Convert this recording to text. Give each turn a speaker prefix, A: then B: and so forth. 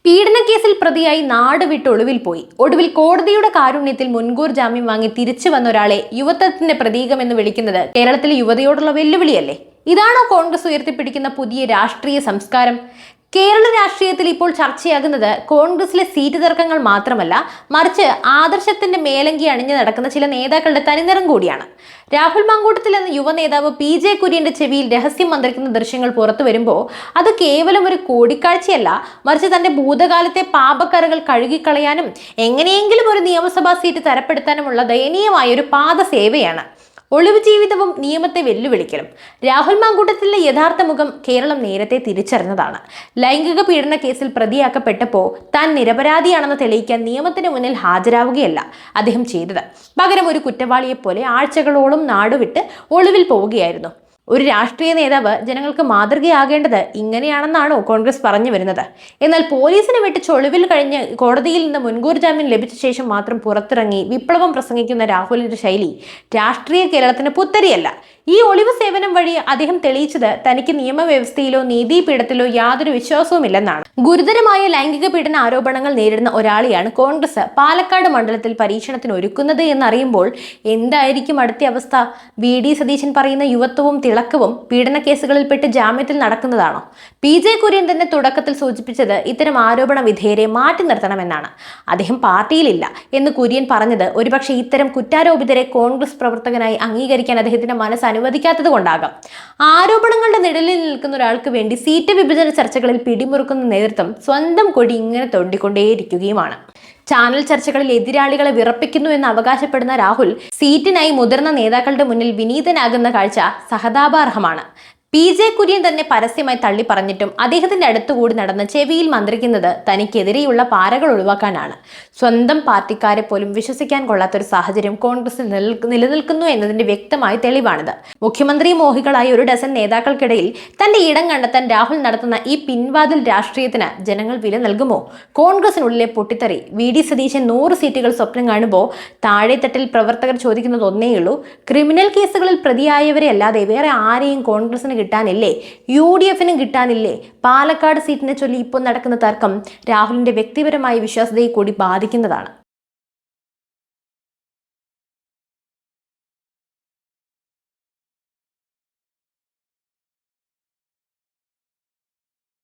A: പീഡനക്കേസിൽ പ്രതിയായി നാട് വിട്ട് ഒളിവിൽ പോയി. ഒടുവിൽ കോടതിയുടെ കാരുണ്യത്തിൽ മുൻകൂർ ജാമ്യം വാങ്ങി തിരിച്ചു വന്ന ഒരാളെ യുവത്വത്തിന്റെ പ്രതീകമെന്ന് വിളിക്കുന്നത് കേരളത്തിലെ യുവതയോടുള്ള വെല്ലുവിളിയല്ലേ? ഇതാണോ കോൺഗ്രസ് ഉയർത്തിപ്പിടിക്കുന്ന പുതിയ രാഷ്ട്രീയ സംസ്കാരം? കേരള രാഷ്ട്രീയത്തിൽ ഇപ്പോൾ ചർച്ചയാകുന്നത് കോൺഗ്രസിലെ സീറ്റ് തർക്കങ്ങൾ മാത്രമല്ല, മറിച്ച് ആദർശത്തിന്റെ മേലങ്കി അണിഞ്ഞു നടക്കുന്ന ചില നേതാക്കളുടെ തനിനിറം കൂടിയാണ്. രാഹുൽ മാങ്കൂട്ടത്തിൽ എന്ന യുവ നേതാവ് PJ കുര്യന്റെ ചെവിയിൽ രഹസ്യം മന്ത്രിക്കുന്ന ദൃശ്യങ്ങൾ പുറത്തു വരുമ്പോൾ അത് കേവലം ഒരു കൂടിക്കാഴ്ചയല്ല, മറിച്ച് തന്റെ ഭൂതകാലത്തെ പാപക്കറകൾ കഴുകിക്കളയാനും എങ്ങനെയെങ്കിലും ഒരു നിയമസഭാ സീറ്റ് തരപ്പെടുത്താനുമുള്ള ദയനീയമായ ഒരു പാദസേവയാണ്. ഒളിവ് ജീവിതവും നിയമത്തെ വെല്ലുവിളിക്കലും. രാഹുൽ മാങ്കൂട്ടത്തിന്റെ യഥാർത്ഥ മുഖം കേരളം നേരത്തെ തിരിച്ചറിഞ്ഞതാണ്. ലൈംഗിക പീഡന കേസിൽ പ്രതിയാക്കപ്പെട്ടപ്പോൾ താൻ നിരപരാധിയാണെന്ന് തെളിയിക്കാൻ നിയമത്തിന് മുന്നിൽ ഹാജരാവുകയല്ല അദ്ദേഹം ചെയ്തത്. പകരം ഒരു കുറ്റവാളിയെപ്പോലെ ആഴ്ചകളോളം നാടുവിട്ട് ഒളിവിൽ പോവുകയായിരുന്നു. ഒരു രാഷ്ട്രീയ നേതാവ് ജനങ്ങൾക്ക് മാതൃകയാകേണ്ടത് ഇങ്ങനെയാണെന്നാണോ കോൺഗ്രസ് പറഞ്ഞു വരുന്നത്? എന്നാൽ പോലീസിനെ വിട്ട് ഒളിവിൽ കഴിഞ്ഞ് കോടതിയിൽ നിന്ന് മുൻകൂർ ജാമ്യം ലഭിച്ച ശേഷം മാത്രം പുറത്തിറങ്ങി വിപ്ലവം പ്രസംഗിക്കുന്ന രാഹുലിന്റെ ശൈലി രാഷ്ട്രീയ കേരളത്തിന് പുത്തരിയല്ല. ഈ ഒളിവ് സേവനം വഴി അദ്ദേഹം തെളിയിച്ചത് തനിക്ക് നിയമവ്യവസ്ഥയിലോ നീതിപീഠത്തിലോ യാതൊരു വിശ്വാസവുമില്ലെന്നാണ്. ഗുരുതരമായ ലൈംഗിക പീഡന ആരോപണങ്ങൾ നേരിടുന്ന ഒരാളെയാണ് കോൺഗ്രസ് പാലക്കാട് മണ്ഡലത്തിൽ പരീക്ഷണത്തിന് ഒരുക്കുന്നത് എന്നറിയുമ്പോൾ എന്തായിരിക്കും അടുത്ത അവസ്ഥ? VD സതീശൻ പറയുന്ന യുവത്വവും തിളക്കവും പീഡന കേസുകളിൽപ്പെട്ട് ജാമ്യത്തിൽ നടക്കുന്നതാണോ? PJ കുര്യൻ തന്നെ തുടക്കത്തിൽ സൂചിപ്പിച്ചത് ഇത്തരം ആരോപണ വിധേയരെ മാറ്റി നിർത്തണമെന്നാണ്. അദ്ദേഹം പാർട്ടിയിലില്ല എന്ന് കുര്യൻ പറഞ്ഞത് ഒരുപക്ഷെ ഇത്തരം കുറ്റാരോപിതരെ കോൺഗ്രസ് പ്രവർത്തകനായി അംഗീകരിക്കാൻ അദ്ദേഹത്തിന്റെ മനസ്സ് അനുവദിക്കാത്തത് കൊണ്ടാകാം. ആരോപണങ്ങളുടെ നിഴലിൽ നിൽക്കുന്ന ഒരാൾക്ക് വേണ്ടി സീറ്റ് വിഭജന ചർച്ചകളിൽ പിടിമുറുക്കുന്ന നേതൃത്വം സ്വന്തം കൊടി ഇങ്ങനെ തൊണ്ടിക്കൊണ്ടേയിരിക്കുകയുമാണ്. ചാനൽ ചർച്ചകളിൽ എതിരാളികളെ വിറപ്പിക്കുന്നു എന്ന് അവകാശപ്പെടുന്ന രാഹുൽ സീറ്റിനായി മുതിർന്ന നേതാക്കളുടെ മുന്നിൽ വിനീതനാകുന്ന കാഴ്ച സഹതാപാർഹമാണ്. PJ കുര്യൻ തന്നെ പരസ്യമായി തള്ളി പറഞ്ഞിട്ടും അദ്ദേഹത്തിന്റെ അടുത്തുകൂടി നടന്ന് ചെവിയിൽ മന്ത്രിക്കുന്നത് തനിക്കെതിരെയുള്ള പാരകൾ ഒഴിവാക്കാനാണ്. സ്വന്തം പാർട്ടിക്കാരെ പോലും വിശ്വസിക്കാൻ കൊള്ളാത്തൊരു സാഹചര്യം കോൺഗ്രസിൽ നിലനിൽക്കുന്നു എന്നതിന്റെ വ്യക്തമായ തെളിവാണിത്. മുഖ്യമന്ത്രി മോഹികളായ ഒരു ഡസൻ നേതാക്കൾക്കിടയിൽ തന്റെ ഇടം കണ്ടെത്താൻ രാഹുൽ നടത്തുന്ന ഈ പിൻവാതിൽ രാഷ്ട്രീയത്തിന് ജനങ്ങൾ വില നൽകുമോ? കോൺഗ്രസിനുള്ളിലെ പൊട്ടിത്തെറി. VD സതീശൻ 100 സീറ്റുകൾ സ്വപ്നം കാണുമ്പോൾ താഴെത്തട്ടിൽ പ്രവർത്തകർ ചോദിക്കുന്നത് ഒന്നേയുള്ളൂ: ക്രിമിനൽ കേസുകളിൽ പ്രതിയായവരെ അല്ലാതെ വേറെ ആരെയും കോൺഗ്രസിന് കിട്ടാനില്ലേ? UDFനും കിട്ടാനില്ലേ? പാലക്കാട് സീറ്റിനെ ചൊല്ലി ഇപ്പോൾ നടക്കുന്ന തർക്കം രാഹുലിന്റെ വ്യക്തിപരമായ വിശ്വാസ്യതയെ കൂടി ബാധിക്കുന്നതാണ്.